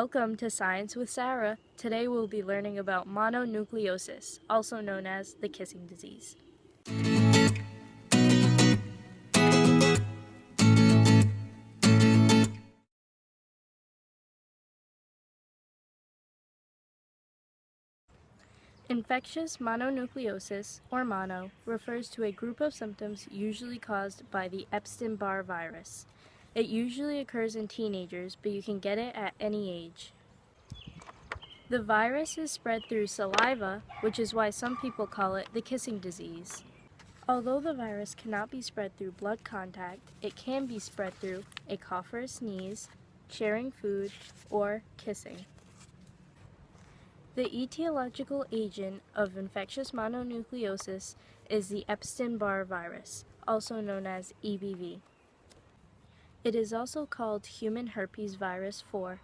Welcome to Science with Sarah. Today we'll be learning about mononucleosis, also known as the kissing disease. Infectious mononucleosis, or mono, refers to a group of symptoms usually caused by the Epstein-Barr virus. It usually occurs in teenagers, but you can get it at any age. The virus is spread through saliva, which is why some people call it the kissing disease. Although the virus cannot be spread through blood contact, it can be spread through a cough or a sneeze, sharing food, or kissing. The etiological agent of infectious mononucleosis is the Epstein-Barr virus, also known as EBV. It is also called human herpes virus 4.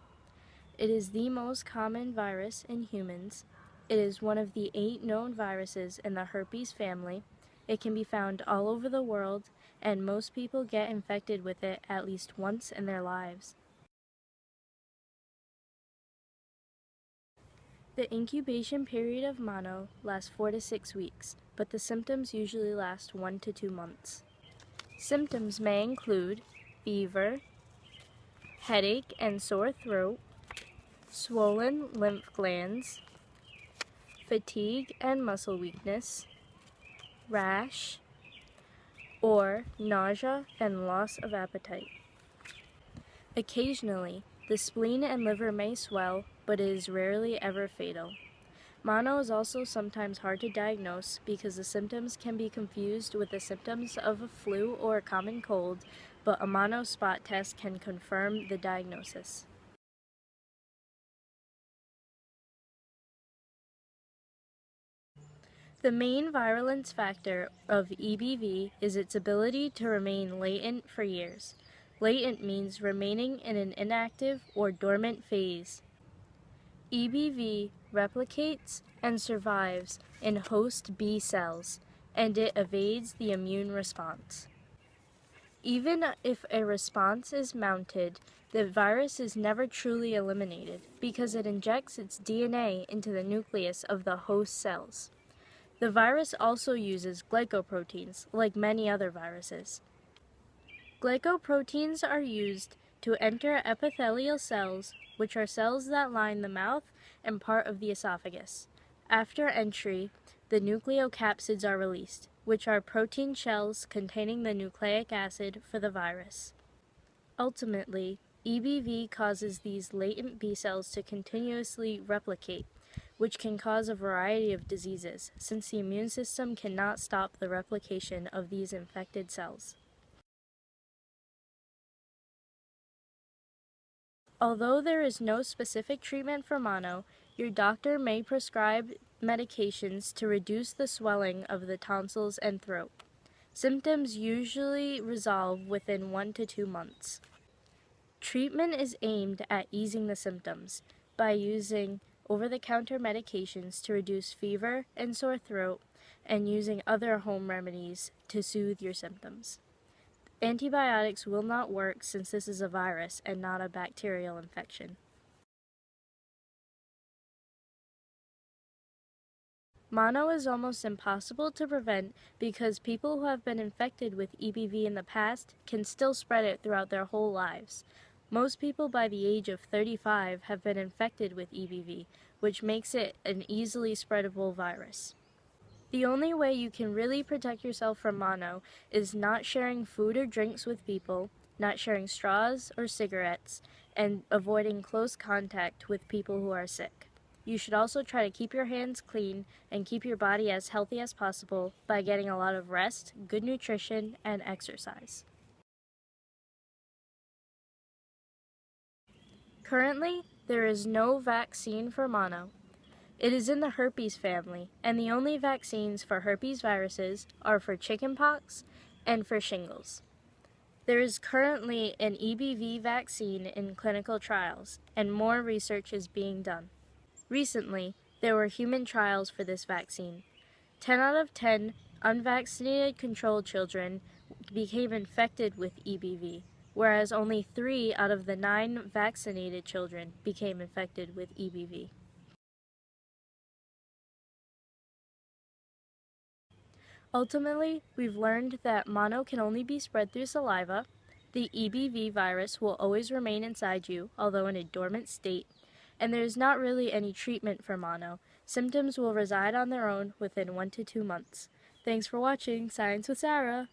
It is the most common virus in humans. It is one of the 8 known viruses in the herpes family. It can be found all over the world, and most people get infected with it at least once in their lives. The incubation period of mono lasts 4 to 6 weeks, but the symptoms usually last 1 to 2 months. Symptoms may include fever, headache and sore throat, swollen lymph glands, fatigue and muscle weakness, rash, or nausea and loss of appetite. Occasionally, the spleen and liver may swell, but it is rarely ever fatal. Mono is also sometimes hard to diagnose because the symptoms can be confused with the symptoms of a flu or a common cold, but a mono spot test can confirm the diagnosis. The main virulence factor of EBV is its ability to remain latent for years. Latent means remaining in an inactive or dormant phase. EBV replicates and survives in host B cells, and it evades the immune response. Even if a response is mounted, the virus is never truly eliminated because it injects its DNA into the nucleus of the host cells. The virus also uses glycoproteins, like many other viruses. Glycoproteins are used to enter epithelial cells, which are cells that line the mouth and part of the esophagus. After entry, the nucleocapsids are released, which are protein shells containing the nucleic acid for the virus. Ultimately, EBV causes these latent B cells to continuously replicate, which can cause a variety of diseases, since the immune system cannot stop the replication of these infected cells. Although there is no specific treatment for mono, your doctor may prescribe medications to reduce the swelling of the tonsils and throat. Symptoms usually resolve within 1 to 2 months. Treatment is aimed at easing the symptoms by using over-the-counter medications to reduce fever and sore throat, and using other home remedies to soothe your symptoms. Antibiotics will not work since this is a virus and not a bacterial infection. Mono is almost impossible to prevent because people who have been infected with EBV in the past can still spread it throughout their whole lives. Most people by the age of 35 have been infected with EBV, which makes it an easily spreadable virus. The only way you can really protect yourself from mono is not sharing food or drinks with people, not sharing straws or cigarettes, and avoiding close contact with people who are sick. You should also try to keep your hands clean and keep your body as healthy as possible by getting a lot of rest, good nutrition, and exercise. Currently, there is no vaccine for mono. It is in the herpes family, and the only vaccines for herpes viruses are for chickenpox and for shingles. There is currently an EBV vaccine in clinical trials, and more research is being done. Recently, there were human trials for this vaccine. 10 out of 10 unvaccinated control children became infected with EBV, whereas only 3 out of the 9 vaccinated children became infected with EBV. Ultimately, we've learned that mono can only be spread through saliva. The EBV virus will always remain inside you, although in a dormant state, and there is not really any treatment for mono. Symptoms will reside on their own within 1 to 2 months. Thanks for watching Science with Sarah!